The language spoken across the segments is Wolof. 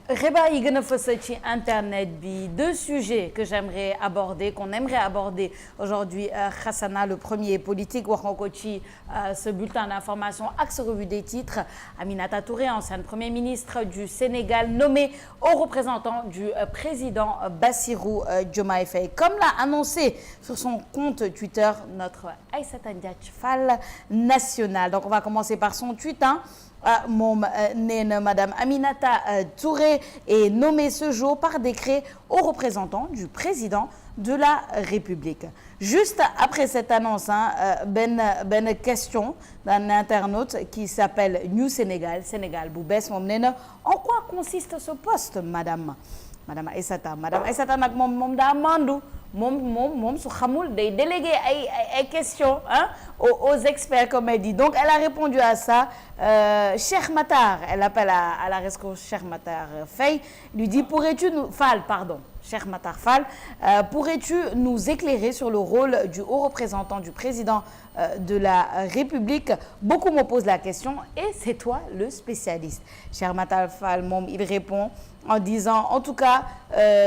Reba yi gëna fës ci internet bi, deux sujets que j'aimerais aborder, qu'on aimerait aborder aujourd'hui. Hassana, le premier politique, wax nga ko ci ce bulletin d'information ak ce revue des titres. Aminata Touré, ancienne Premier ministre du Sénégal, nommée au représentant du président Bassirou Diomaye Faye. Comme l'a annoncé sur son compte Twitter notre Aïssata Ndiaye Fall national. Donc on va commencer par son tweet, moom nee na Madame Aminata Touré est nommée ce jour par décret au représentant du président de la République. Juste après cette annonce, ben question d'un internaute qui s'appelle New Sénégal bu bees moom nee na en quoi consiste ce poste Madame Aïssata nag moom daa mandu moom su xamul day déléguer ay questions aux experts comme elle dit. Donc elle a répondu à ça. Cheikh Matar, elle appelle à la rescousse Cheikh Matar Faye, lui dit Cheikh Matar Fall, pourrais-tu nous éclairer sur le rôle du haut représentant du président de la République? Beaucoup me posent la question et c'est toi le spécialiste. Cheikh Matar Fall, il répond en disant, en tout cas,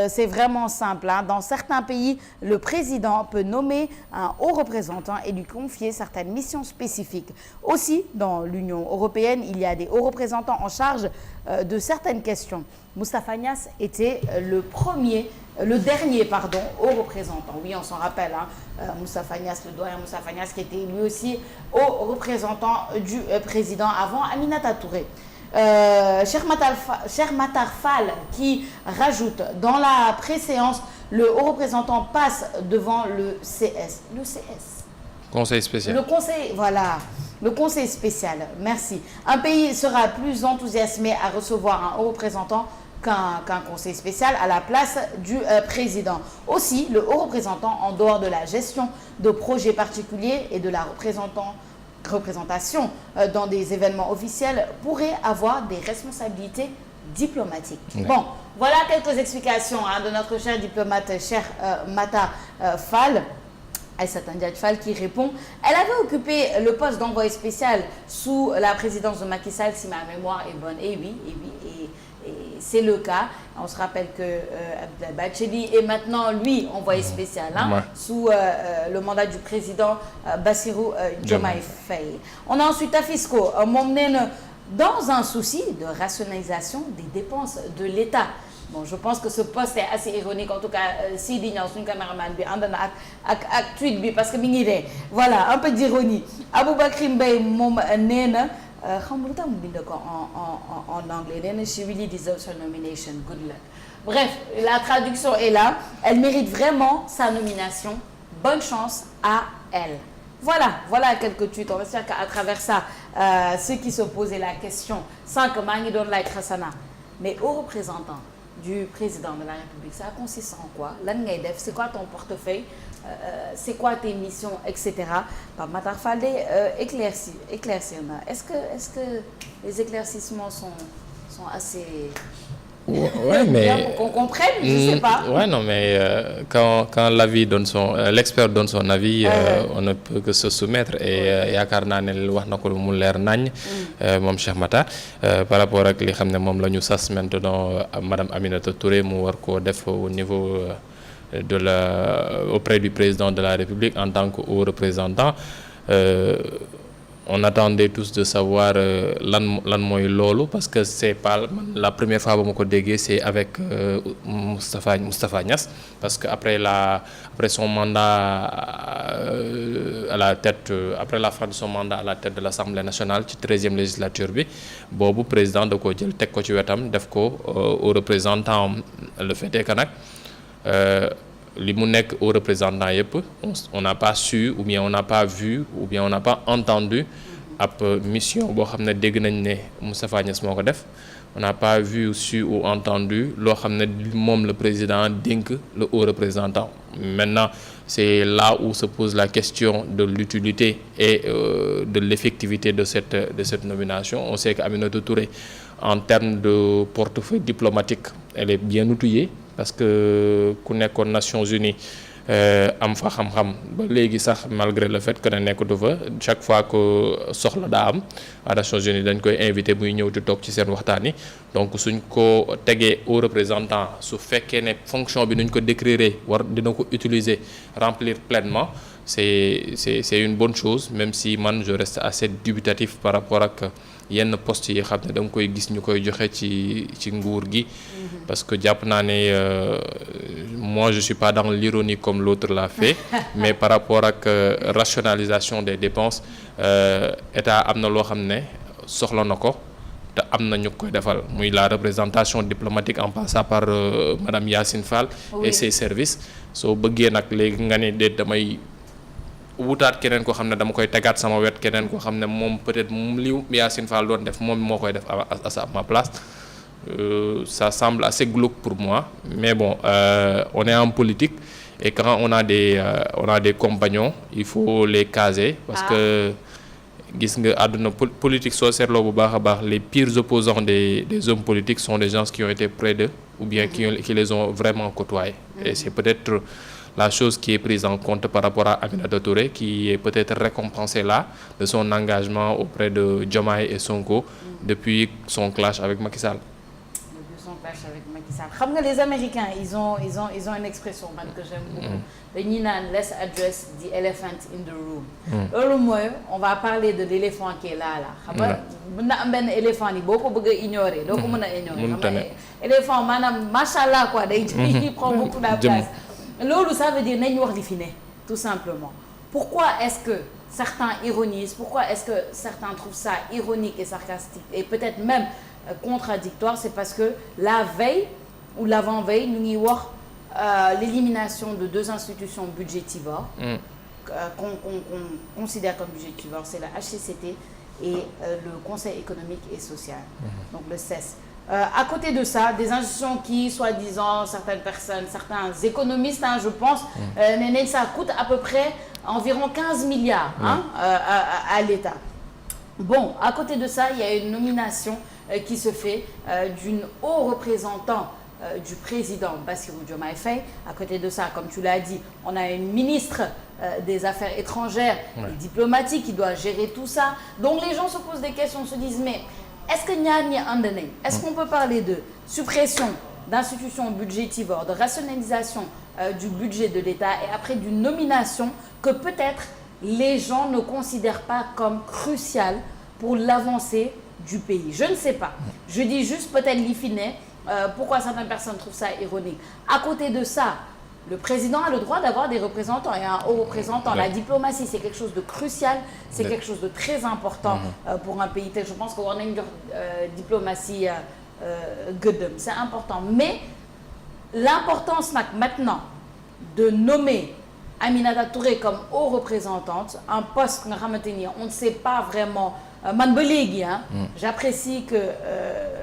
c'est vraiment simple. Dans certains pays, le président peut nommer un haut représentant et lui confier certaines missions spécifiques. Aussi, dans l'Union européenne, il y a des hauts représentants en charge de certaines questions. Moustapha Niasse était le dernier haut représentant. Oui, on s'en rappelle, Moustapha Niasse, le doyen Moustapha Niasse, qui était lui aussi haut représentant du président avant Aminata Touré. Cheikh Matar Fall qui rajoute dans la préséance, le haut représentant passe devant le CS. Le CS. Conseil spécial. Le conseil spécial. Merci. Un pays sera plus enthousiasmé à recevoir un haut représentant qu'un conseil spécial à la place du président. Aussi, le haut représentant, en dehors de la gestion de projets particuliers et de la représentation dans des événements officiels, pourrait avoir des responsabilités diplomatiques. Ouais. Bon, voilà quelques explications de notre cher diplomate, cher Matar Fall. Aïssata Ndiaye Fall qui répond. Elle avait occupé le poste d'envoyé spécial sous la présidence de Macky Sall, si ma mémoire est bonne. Et oui, c'est le cas. On se rappelle que Abdoulaye Bathily est maintenant, lui, envoyé spécial sous le mandat du président Bassirou Diomaye Faye. On a ensuite Afisco, dans un souci de rationalisation des dépenses de l'État. Bon, je pense que ce poste est assez ironique. En tout cas, Sidi Niang, son caméraman, ak tweet bi parce que mi ngi ree. Voilà, un peu d'ironie. Aboubakry Mbaye moom nee na xam nga lu tax mu bind ko en anglais nee na she really deserves her nomination. Good luck. Bref, la traduction est là. Elle mérite vraiment sa nomination. Bonne chance à elle. Voilà quelques tweets. On va dire qu'à travers ça, ceux qui se posaient la question, sans que maa ngi doon laaj Hassana, mais au représentant du président de la République, ça consiste en quoi? Lan ngay def, c'est quoi ton portefeuille, c'est quoi tes missions, etc. Pape Matar Fall éclaircir na. Est-ce que les éclaircissements sont assez ouais, mais bien pour qu'on comprenne, je sais pas. Ouais, non, mais quand l'expert donne son avis, on ne peut que se soumettre et yaakaar naa ne wax na ko mu leer nañ moom Cheikh Matar par rapport ak li xam ne moom la ñu sas maintenant Madame Aminata Touré mu war koo def au niveau auprès du président de la République en tant que haut représentant. On attendait tous de savoir lan mooy loolu parce que c'est pas la première fois ba ma ko déggee, c'est avec Moustapha Niasse parce que après son mandat à la tête après la fin de son mandat à la tête de l'Assemblée nationale ci 13e législature bi boobu président da ko jël teg ko ci wetam def ko au représentant. Le fait est que nag li mu nekk au représentant yëpp on n'a pas su ou bien on n'a pas vu ou bien on n'a pas entendu ab mission boo xam ne dégg nañ ne Moustapha Niasse moo ko def. On n'a pas vu, su ou entendu loo xam ne moom le président dénk le haut représentant. Maintenant, c'est là où se pose la question de l'utilité et de l'effectivité de cette nomination. On sait qu'Aminatou Touré, en termes de portefeuille diplomatique, elle est bien outillée parce que ku nekkoon Nations Unies am fa xam-xam ba léegi sax malgré le fait que ne nekkatu fa chaque fois que soxla daa am à Nations Unies dañ koy invité muy ñëw di toog ci seen waxtaan yi donc suñ ko tegee au représentant su fekkee ne fonction bi nuñ ko décrire dina ko utiliser remplir pleinement c'est une bonne chose même si man je reste assez dubitatif par rapport ak yenn poste yi xam ne da nga koy gis ñu koy joxe ci nguur gi parce que jàpp naa ne moi je suis pas dans l'ironie comme l'autre l'a fait mais par rapport ak rationalisation des dépenses état am na loo xam ne soxla na ko te am na ñu koy defal muy la représentation diplomatique en passant par madame Yacine Fall et ses services soo bëggee nag léegi nga ne déet damay wutaat keneen koo xam ne dama koy tegaat sama wet keneen koo xam ne moom peut-être li Yacine Fall doon def moom moo koy def à ma place ça semble assez glauque pour moi mais bon on est en politique et quand on a des compagnons il faut les caser parce que gis nga àdduna politique soo seetloo bu baax a baax les pires opposants des hommes politiques sont des gens qui ont été près d'eux ou bien qui les ont vraiment côtoyés et c'est peut-être la chose qui est prise en compte par rapport à Aminata Touré qui est peut-être récompensée là de son engagement auprès de Diomaye et Sonko depuis son clash avec Macky Sall. Depuis son clash avec Macky Sall. Xam nga les Américains ils ont une expression man que j'aime beaucoup. Dañuy naan let's address the elephant in the room. Loolu mooy on va parler de l'éléphant qui est là. Xam nga mën na am benn éléphant yi boo ko bëgg a ignorer doo ko mën a ignorer. Xam nga éléphant maanaam machallah quoi day il prend beaucoup de place. Loolu ça veut dire nañu wax li fi ne tout simplement. Pourquoi est-ce que certains ironisent, pourquoi est-ce que certains trouvent ça ironique et sarcastique et peut-être même contradictoire, c'est parce que la veille ou l'avant-veille ñu ngi wax l'élimination de 2 institutions budgétivores qu'on considère comme budgétivores, c'est la HCCT et le Conseil économique et social, donc le CES. À côté de ça, des institutions qui, soi-disant, certaines personnes, certains économistes, je pense, ça coûte à peu près environ 15 milliards à l'État. Bon, à côté de ça, il y a une nomination qui se fait d'une haut représentant du président Bassirou Diomaye Faye. À côté de ça, comme tu l'as dit, on a une ministre des Affaires étrangères et diplomatiques qui doit gérer tout ça. Donc les gens se posent des questions, se disent mais est-ce que ñaar ñi ànd nañ? Est-ce qu'on peut parler de suppression d'institutions budgétivores, de rationalisation du budget de l'État et après d'une nomination que peut-être les gens ne considèrent pas comme cruciale pour l'avancée du pays? Je ne sais pas. Je dis juste peut-être li fi ne pourquoi certaines personnes trouvent ça ironique. À côté de ça, le président a le droit d'avoir des représentants et un haut représentant. La diplomatie, c'est quelque chose de crucial, c'est quelque chose de très important pour un pays tel. Je pense que war nañu jox diplomatie gëddëm, c'est important. Mais l'importance nag maintenant de nommer Aminata Touré comme haut représentante, un poste nga xamante ni on ne sait pas vraiment. Man ba léegi j'apprécie que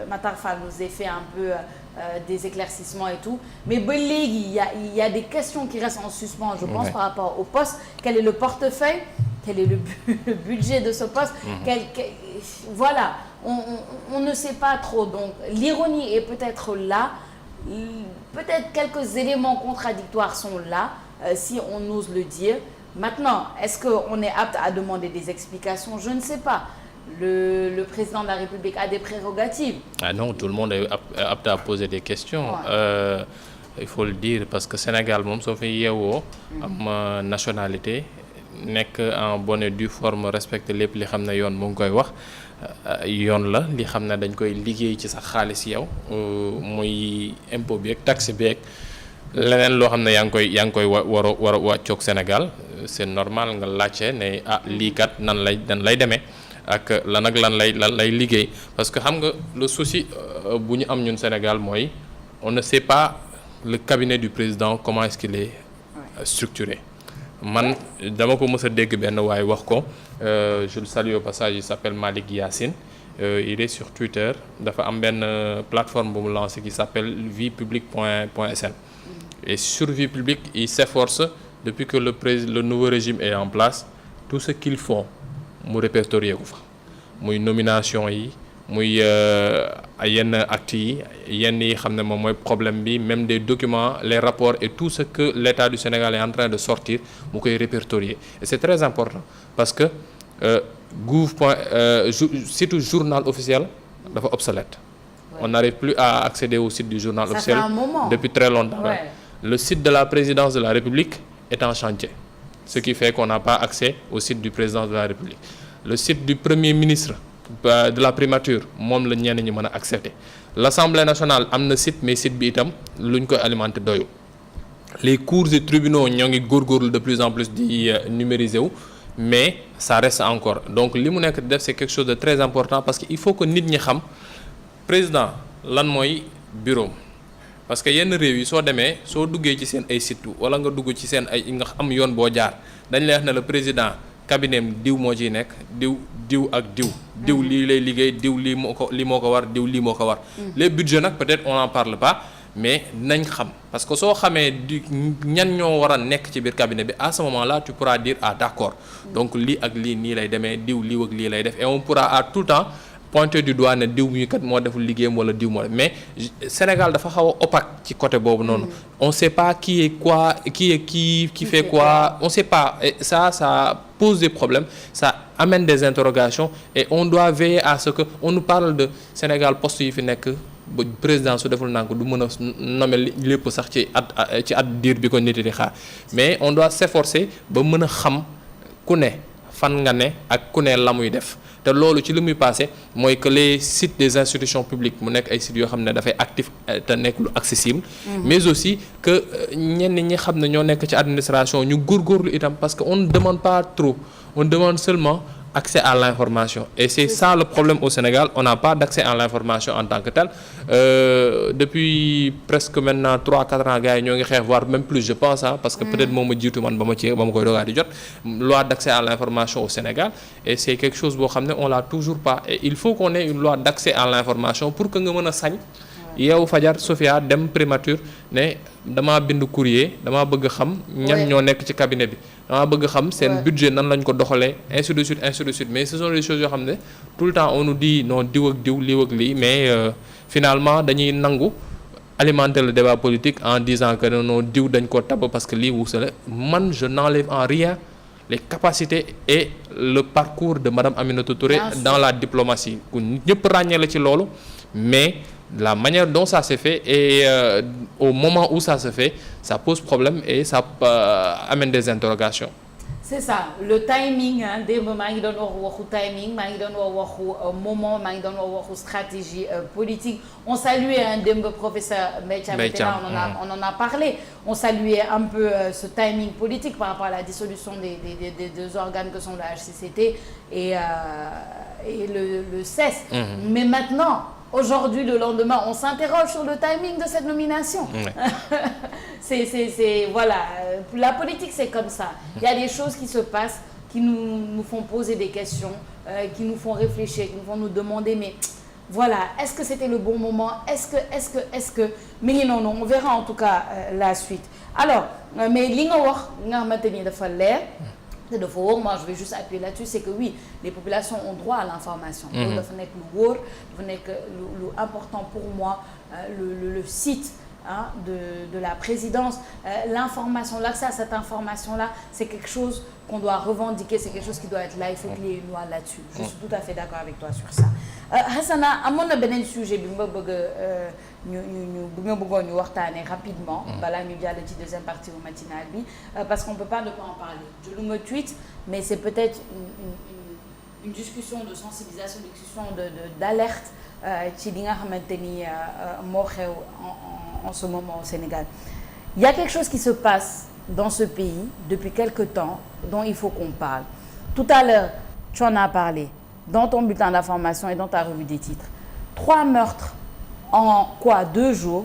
Matar Fall nous ait fait un peu des éclaircissements et tout, mais ba léegi il y a des questions qui restent en suspens, je pense, par rapport au poste. Quel est le portefeuille? Quel est le budget de ce poste? Voilà, on ne sait pas trop. Donc l'ironie est peut-être là, peut-être quelques éléments contradictoires sont là, si on ose le dire. Maintenant, est-ce qu'on est apte à demander des explications? Je ne sais pas. Le président de la République a des prérogatives. Ah non, tout le monde est apte à poser des questions. Il faut le dire parce que Sénégal moom soo fi yeewoo am nationalité nekk en bonne et due forme respecte lépp li xam ne yoon mu ngi koy wax yoon la li xam ne dañ koy liggéey ci sa xaalis yow muy impôt bi ak taxe bi ak leneen loo xam ne yaa ngi koy war a wàccoog Sénégal c'est normal nga laajte ne lii kat nan lay demee ak lan lay liggéey parce que xam nga le souci bu ñu am ñun Sénégal mooy on ne sait pas le cabinet du président comment est-ce qu'il est structuré. Man dama ko mës a dégg benn waaye wax ko je le salue au passage, il s'appelle Malik Yacine, il est sur Twitter, dafa am benn plateforme bu mu lancé qui s'appelle viepublique.sn et sur Vie Publique il s'efforce depuis que le nouveau régime est en place tout ce qu'ils font mu répertorier ko fa muy nomination yi muy yenn actes yi yenn yi xam ne moom mooy problème bi même des documents les rapports et tout ce que l'État du Sénégal est en train de sortir mu koy répertorier et c'est très important parce que site journal officiel dafa obsolète. Ouais. On n'arrive plus à accéder au site du journal officiel depuis très longtemps. Ouais. Le site de la présidence de la République est en chantier, ce qui fait qu'on n'a pas accès au site du président de la République. Le site du premier ministre de la primature moom la ñenn ñi mën a accéder. L'Assemblée nationale am na site mais site bi itam luñ koy alimenter doyul. Les cours et tribunaux ñoo ngi góorgóorlu de plus en plus di numériser wu mais ça reste encore donc li mu nekk def c'est quelque chose de très important parce que il faut que nit ñi xam président lan mooy bureau parce que yenn réew yi soo demee soo duggee ci seen ay sites wala nga dugg ci seen ay nga am yoon boo jaar dañ lay wax ne le président cabinet diw moo ciy nekk diw ak diw lii lay liggéey diw lii moo ko war diw lii moo ko war les budgets nag peut-être on n'en parle pas mais nañ xam parce que soo xamee ñan ñoo war a nekk ci biir cabinet bi à ce moment-là tu pourras dire ah d'accord donc lii ak lii nii lay demee diw lii ak lii lay def et on pourra à tout le temps pointer du doigt ne diw mi kat moo deful liggéeyam wala diw moo def mais Sénégal dafa xaw a opaque ci côté boobu noonu on sait pas qui est quoi qui fait quoi on sait pas et ça pose des problèmes ça amène des interrogations et on doit veiller à ce que on nous parle de Sénégal poste yi fi nekk ba président su deful nank du mën a nommer lépp sax ci at diir bi ko nit di xaar mais on doit s'efforcer ba mën a xam ku ne fan nga ne ak ku ne la muy def te loolu ci li muy passé mooy que les sites des institutions publiques mu nekk ay sites yoo xam ne dafay actif te nekk lu accessible mais aussi que ñenn ñi xam ne ñoo nekk ci administration ñu góorgóorlu itam parce que on ne demande pas trop on demande seulement accès à l'information et c'est ça le problème au Sénégal on n'a pas d'accès à l'information en tant que tel depuis presque maintenant 3-4 ans gars yi ñoo ngi xeex voire même plus je pense parce que peut-être moom ma jiitu man ba ma koy dogaa di jot loi d'accès à l'information au Sénégal et c'est quelque chose boo xam ne on l'a toujours pas et il faut qu'on ait une loi d'accès à l'information pour que nga mën a sañ yow fajar Sophia dem primature ne damaa bind courrier damaa bëgg xam ñan ñoo nekk ci cabinet bi damaa bëgg xam seen budget nan lañ ko doxalee ainsi de suite mais ce sont des choses yoo xam ne tout le temps on nous dit non diw ak diw lii ak lii mais finalement dañuy nangu alimenter le débat politique en disant que non diw dañ ko tabb parce que lii wuusale man je n'enlève en rien les capacités et le parcours de madame Aminata Touré dans la diplomatie ku ñëpp ràññee la ci loolu mais la manière dont ça s'est fait et au moment où ça se fait ça pose problème et ça amène des interrogations. C'est ça le timing démb maa ngi doon waxu timing maa ngi doon waxu moment maa ngi doon waxu stratégie politique on saluait démb professeur Mbaye Thiam on en a parlé on saluait un peu ce timing politique par rapport à la dissolution des deux organes que sont le HCCT et le CES. Mais maintenant aujourd'hui, le lendemain, on s'interroge sur le timing de cette nomination. C'est voilà, la politique c'est comme ça. Il y a des choses qui se passent qui nous font poser des questions, qui nous font réfléchir, qui nous font nous demander mais voilà, est-ce que c'était le bon moment? Est-ce que mais non, on verra en tout cas la suite. Alors, mais li nga wax nga xamante ni dafa leer. Moi je vais juste appuyer là-dessus c'est que oui les populations ont droit à l'information loolu dafa nekk lu wóor dafa nekk lu important pour moi le site de la présidence l'information l'accès à cette information-là c'est quelque chose qu'on doit revendiquer c'est quelque chose qui doit être là il faut qu'il y ait une loi là-dessus je suis tout à fait d'accord avec toi sur ça Hassana amoon na beneen sujet bi ma bëgg ñu bëggoon ñu waxtaanee rapidement balaa ñu jàll ci deuxième partie bu matinale bi parce qu'on peut pas ne pas en parler je le tweet mais c'est peut-être une discussion de sensibilisation une discussion d'alerte ci li nga xamante ni moo xew en ce moment au Sénégal il y a quelque chose qui se passe dans ce pays depuis quelque temps dont il faut qu'on parle tout à l'heure tu en as parlé dans ton bulletin d'information et dans ta revue des titres 3 meurtres en 2 jours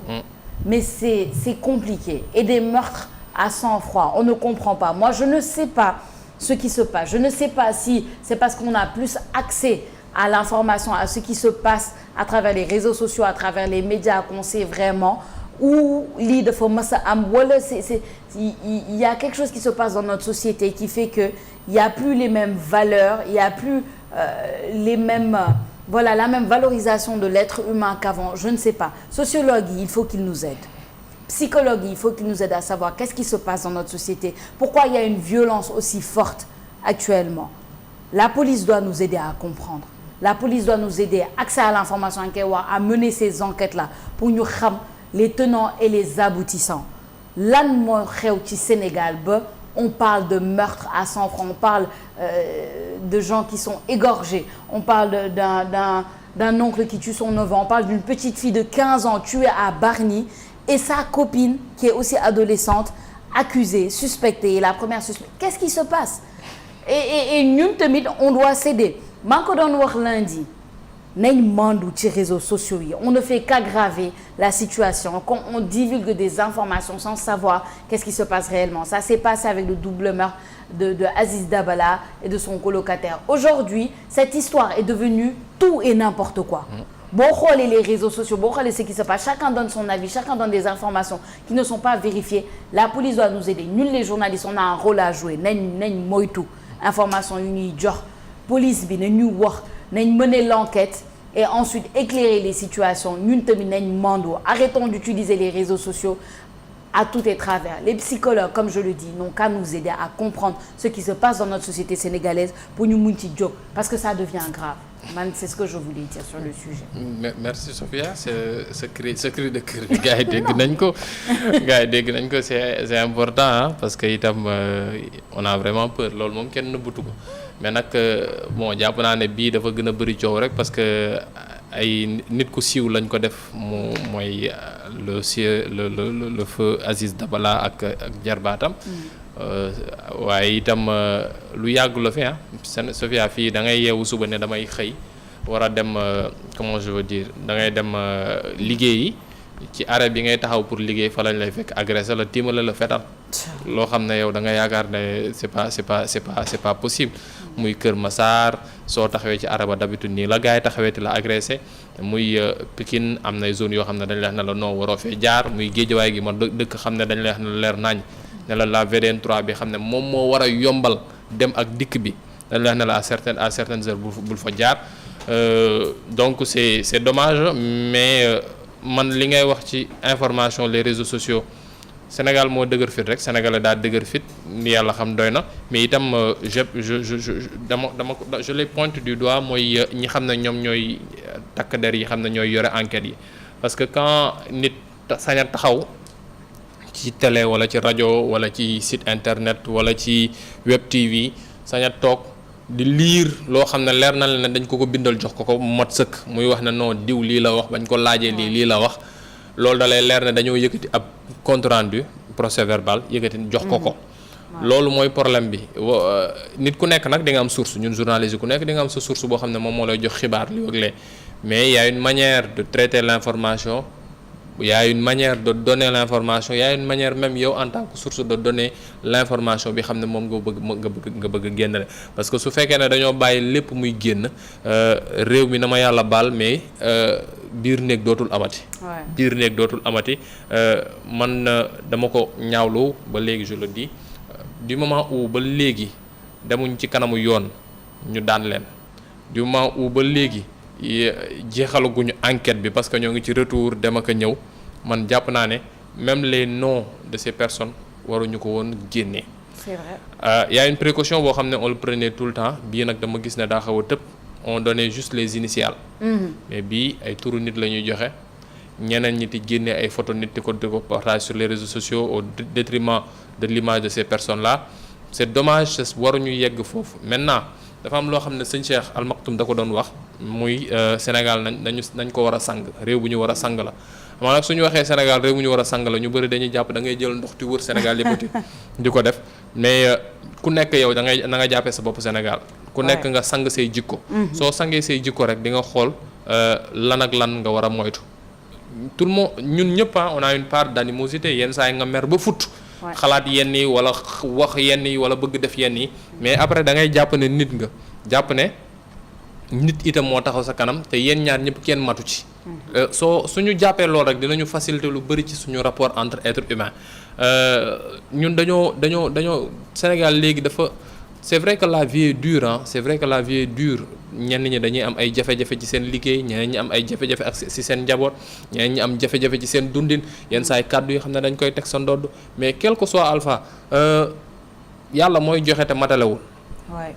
mais c'est compliqué et des meurtres à sang-froid on ne comprend pas moi je ne sais pas ce qui se passe je ne sais pas si c'est parce qu'on a plus accès à l'information à ce qui se passe à travers les réseaux sociaux à travers les médias qu'on sait vraiment ou lii dafa mës a am wala il y a quelque chose qui se passe dans notre société qui fait que il y a plus les mêmes valeurs il y a plus les mêmes voilà, la même valorisation de l'être humain qu'avant, je ne sais pas. Sociologue, il faut qu'il nous aide. Psychologue, il faut qu'il nous aide à savoir qu'est-ce qui se passe dans notre société. Pourquoi il y a une violence aussi forte actuellement. La police doit nous aider à comprendre. La police doit nous aider, accès à l'information, à mener ces enquêtes-là pour nous savoir les tenants et les aboutissants. Lan moo xew ci Sénégal ba on parle de meurtre à sang franc, on parle de gens qui sont égorgés, on parle d'un oncle qui tue son neveu, on parle d'une petite fille de 15 ans tuée à Bargny et sa copine qui est aussi adolescente accusée, suspectée, la première suspecte. Qu'est-ce qui se passe? Et ñun tamit on doit céder. maa ngi ko doon wax lundi nañ mandu ci réseaux sociaux yi on ne fait qu'aggraver la situation quand on divulgue des informations sans savoir qu'est-ce qui se passe réellement. Ça s'est passé avec le double meurtre de Aziz Dabala et de son colocataire. Aujourd'hui cette histoire est devenue tout et n'importe quoi. Boo xoolee les réseaux sociaux, boo xoolee ce qui se passe, chacun donne son avis, chacun donne des informations qui ne sont pas vérifiées. La police doit nous aider. Ñun les journalistes on a un rôle à jouer. nañ moytu information yu ñuy jox police bi nañu wax nañ mener l'enquête et ensuite éclairer les situations. Ñun tamit nañ mando. Arrêtons d'utiliser les réseaux sociaux à tout et travers. Les psychologues, comme je le dis, n'ont qu'à nous aider à comprendre ce qui se passe dans notre société sénégalaise pour ñu mun ci jóg parce que ça devient grave. C'est ce que je voulais dire sur le sujet. Merci Sophia, ce cri de cœur bi gars yi dégg nañ ko c'est important hein, parce que itam on a vraiment peur loolu moom kenn nëbbatu ko mais nag bon jàpp naa ne bii dafa gën a bëri coow rek parce que ay nit ku siiw lañ ko def mooy le feu Aziz Dabala ak jarbaatam. waaye itam lu yàggu la fi ah Sophia fii da ngay yeewu suba ne damay xëy war a dem comment je veux dire da ngay dem liggéeyi ci arrêt bi ngay taxaw pour liggéey fa lañ lay fekk agressé la tiimale la fetal loo xam ne yow da nga yaakaar ne c'est pas possible. muy Kër Massar soo taxawee ci arrêt ba d'habitude nii la gars yi taxawee ti la agressé muy Pikine am nay zone yoo xam ne dañ lay wax ne la non waroo fee jaar muy Géejawaay gi ma dëkk xam ne dañ lay wax ne la leer nañ ne la VDN 3 bi xam ne moom moo war a yombal dem ak dikk bi dañ la wax ne la à certaines heures bul fa jaar donc c'est dommage mais man li ngay wax ci information les réseaux sociaux Sénégal moo dëgër fit rek Sénégal daa dëgër fit ni yàlla xam doy na mais itam je les pointe du doigt mooy ñi xam ne ñoom ñooy takk der yi xam ne ñooy yore enquêtes yi parce que quand nit sañ a taxaw ci télé wala ci rajo wala ci site internet wala ci web TV sañ a toog di lire loo xam ne leer na leen ne dañ ko bindal jox ko mot sëkk muy wax ne non diw lii la wax bañ ko laajee lii la wax loolu da lay leer ne dañoo yëkkati ab compte rendu procès verbal yëkkati jox ko loolu mooy problème bi nit ku nekk nag di nga am source ñun journaliste ku nekk di nga am sa source boo xam ne moom moo lay jox xibaar li wëglee mais il y a une manière de traiter l'information. Il y a une manière de donner l'information, il y a une manière même yow en tant que source de donner l'information bi xam ne moom nga bëgg génn parce que su fekkee ne dañoo bàyyi lépp muy génn réew mi na ma yàlla baal mais biir néeg dootul amati. Man dama ko ñaawlu ba léegi je le dis du moment où ba léegi demuñ ci kanamu yoon ñu daan leen du moment où ba léegi jeexalaguñu enquête bi parce que ñoo ngi ci retour dem ak a ñëw man jàpp naa ne même les noms de ces personnes waruñu ko woon génnee. C'est vrai. Y a une précaution boo xam ne on le prenait tout le temps bii nag dama gis ne daa xaw a tëb on donnait juste les initiales. Mais bii ay turu nit la ñuy joxe ñeneen ñi di génne ay photos nit di ko partage sur les réseaux sociaux au détriment de l'image de ces personnes là c'est dommage waruñu yegg foofu maintenant. dafa am loo xam ne sëñ Cheikh Al Maktoum da ko doon wax muy Sénégal nañ ko war a sang réew bu ñu war a sang la xam nag suñu waxee Sénégal réew bu ñu war a sang la ñu bëri dañuy jàpp da ngay jël ndox ti wër Sénégal yëppati di ko def mais ku nekk yow da nga jàppee sa bopp Sénégal ku nekk nga sang say jikko soo sangee say jikko rek di nga xool lan ak lan nga war a moytu tout le monde ñun ñëpp on a une part d'animosité yenn saa yi nga mer ba fut xalaat yenn yi wala wax yenn yi wala bëgg def yenn yi mais après da ngay jàpp ne nit nga jàpp ne nit itam moo taxaw sa kanam te yéen ñaar ñëpp kenn matu ci suñu jàppee loolu rek dinañu faciliter lu bëri ci suñu rapport entre êtres humains ñun dañoo Sénégal léegi dafa c'est vrai que la vie est dure ah c'est vrai que la vie est dure ñenn ñi dañuy am ay jafe-jafe ci seen liggéey ñeneen ñi am ay jafe-jafe ak ci seen njaboot ñeneen ñi am jafe-jafe ci seen dundin yenn saa yi kàddu yi xam ne dañ koy teg sa ndodd mais quel que soit alpha yàlla mooy joxe te matalewul.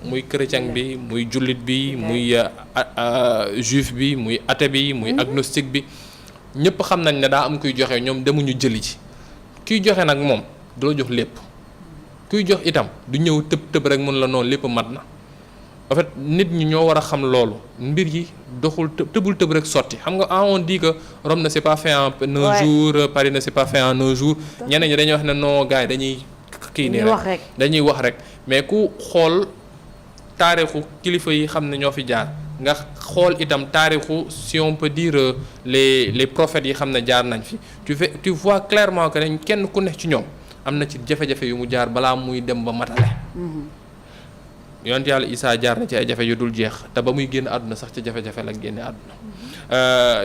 muy chrétien bi muy jullit bi muy juif bi muy athée bi muy agnostique bi ñëpp xam nañ ne daa am kuy joxe ñoom demuñu jëli ci kiy joxe nag moom du la jox lépp. kuy jox itam du ñëw tëb rek mën la noonu lépp mat na en fait nit ñi ñoo war a xam loolu mbir yi doxul tëbul tëb rek sotti xam nga on dit que Rome ne s'est pas fait en 9 jours Paris ne s'est pas fait en 9 jours ñeneen ñi dañuy wax ne non gars yi dañuy kii nii rek dañuy wax rek mais ku xool taarixu kilifa yi xam ne ñoo fi jaar nga xool itam taarixu si on peut dire les prophètes yi xam ne jaar nañ fi tu vois clairement que ne kenn ku nekk ci ñoom am na ci jafe-jafe yu mu jaar balaa muy dem ba matale. yonent yàlla Isaa jaar na ci ay jafe yu dul jeex te ba muy génn àdduna sax ci jafe-jafe la génne àdduna.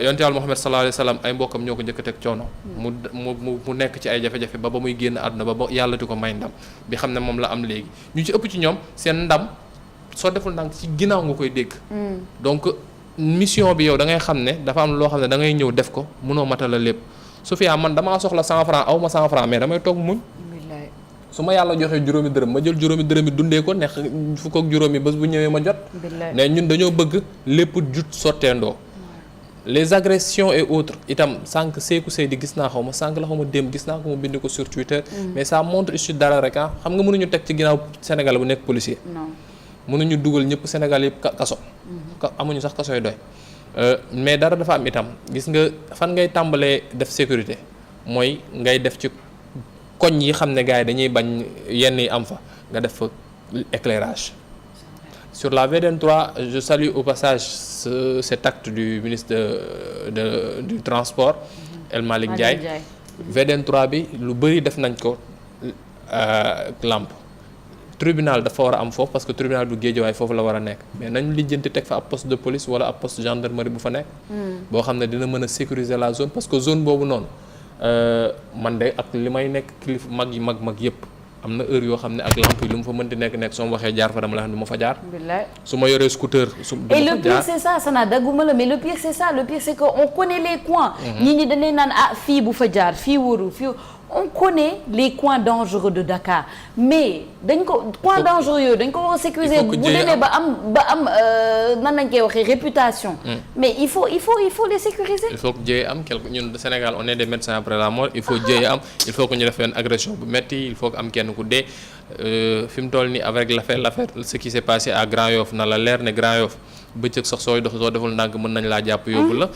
yonent yàlla Muhammad sallallahu alayhi wa sallam ay mbokkam ñoo ko njëkk a teg coono. mu nekk ci ay jafe-jafe ba muy génn àdduna ba yàlla di ko may ndam bi xam ne moom la am léegi ñu ci ëpp ci ñoom seen ndam soo deful ndànk ci ginnaaw nga koy dégg. donc mission bi yow da ngay xam ne dafa am loo xam ne da ngay ñëw def ko mënoo matala lépp. Sofia man damaa soxla 100 francs aw ma 100 francs mais damay toog muñ su ma yàlla joxee juróomi dërëm ma jël juróomi dërëm yi dundee ko neex fukk ak juróomi bés bu ñëwee ma jot mais ñun dañoo bëgg lépp jut sotteendoo les agressions et autres itam sànq Sékou Seydi gis naa xaw ma sànq la xaw ma démb gis naa ko mu bind ko sur Twitter mais ça montre issue dara rek ah xam nga mënuñu teg ci ginnaaw Sénégal bu nekk policier mënuñu dugal ñëpp Sénégal yëpp kaso amuñu sax kaso yu doy mais dara dafa am itam gis nga fan ngay tàmbalee def sécurité mooy ngay def ci koñ yi xam ne gars yi dañuy bañ yenn yi am fa nga def fa éclairage sur la VDN 3 je salue au passage cet acte du ministre du transport El Malick Ndiaye VDN 3 bi lu bëri def nañ ko lampe tribunal dafa war a am foofu parce que tribunal du Guédiawaye foofu la war a nekk mais nañu lijjanti teg fa ab poste de police wala ab poste gendarmerie bu fa nekk boo xam ne dina mën a sécuriser la zone parce que zone boobu noonu man de ak li may nekk kilifa mag yëpp am na heure yoo xam ne ak lampe yi lu mu fa mënti nekk soo ma waxee jaar fa dama la xam ne du ma fa jaar su ma yoree scooter du ma fa jaar et le pire c'est ça Sana dagguma la mais le pire c'est ça le pire c'est que on connaît les coins ñi dañ leen naan fii bu fa jaar fii wóorul fii on connaît les coins dangereux de Dakar mais dañ ko coins dangereux yooyu dañ ko war a sécuriser bu demee ba am nan lañ koy waxee réputation mais il faut les sécuriser il faut que jëye am quelque ñun Sénégal on est des médecins après la mort il faut jëye am il faut que ñu def une agression bu metti il faut que am kenn ku dee fi mu toll nii avec l'affaire ce qui s'est passé à Grand Yoff na la leer ne Grand Yoff bëccëg sax soo deful ndànk mën nañ laa jàpp yóbbu la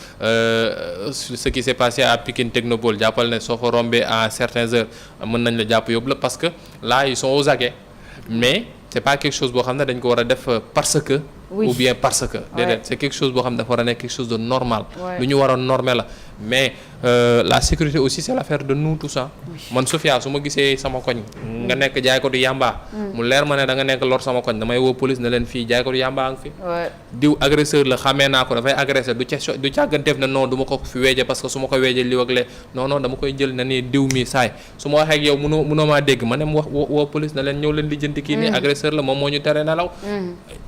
ce qui s'est passé à Pikine Technopole jàppal ne soo fa rombee à certaines heures mën nañ la jàpp yóbbu la parce que là ils sont aux aguets mais c'est pas quelque chose boo xam ne dañ ko war a def parce que ou bien parce que déedéet c'est quelque chose boo xam ne dafa war a nekk quelque chose de normal lu ñu war a normer la mais la sécurité aussi c'est l'affaire de nous tout ça man Sofia su ma gisee sama koñ nga nekk jaay ko du yàmbaa mu leer ma ne da nga nekk lor sama koñ damay woo police ne leen fii jaay ko du yàmbaa nga fi diw agresseur la xamee naa ko dafay agressé du càgganteef ne non du ma ko fi weeje parce que su ma ko weejee li ak lee non dama koy jël ne ni diw mi saay su ma waxee ak yow mënoo maa dégg ma ne mu wax woo police ne leen ñëw leen lijjanti kii nii agresseur la moom moo ñu tere nelaw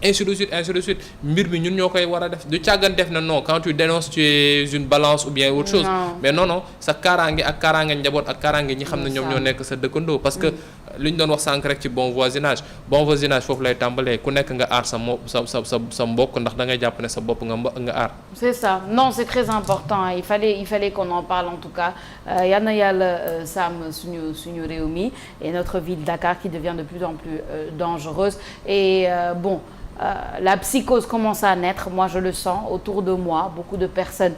ainsi de suite mbir mi ñun ñoo koy war a def du càgganteef ne non quand tu dénonces tu es une balance ou bien autre chose mais non sa kaaraange ak kaaraange njaboot ak kaaraange ñi xam ne ñoom ñoo nekk sa dëkkandoo parce que li ñu doon wax sànq rek ci bon voisinage foofu lay tàmbalee ku nekk nga aar sa mbokk ndax da ngay jàpp ne sa bopp nga aar. c'est ça non c'est très important il fallait qu'on en parle en tout cas yal na yàlla sàmm suñu réew mi et notre ville Dakar qui devient de plus en plus dangereuse et la psychose commence à naître moi je le sens autour de moi beaucoup de personnes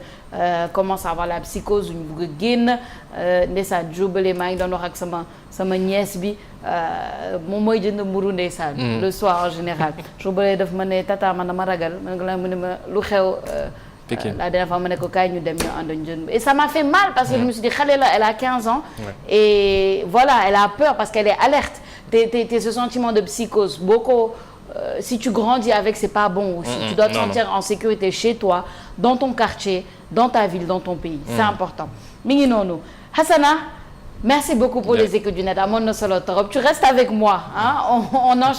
commencent à avoir la psychose ñu bëgg a génn ndeysaan jubale maa ngi doon wax ak sama nièce bi moom mooy jënd mburu ndeysaan le soir en général jubale daf ma ne tata man dama ragal man nga la mu ne ma lu xew la dernière fois ma ne ko kaay ñu dem ñu àndoon jënd et ça m'a fait mal parce que je me suis dit xale la elle a 15 ans et voilà elle a peur parce qu'elle est alerte te ce sentiment de psychose beaucoup si tu grandis avec c'est pas bon aussi tu dois te sentir en sécurité chez toi dans ton quartier dans ta ville dans ton pays c'est important mi ngi noonu Hassana merci beaucoup pour les échos du net amoon na solo trop tu restes avec moi hein on enchaîne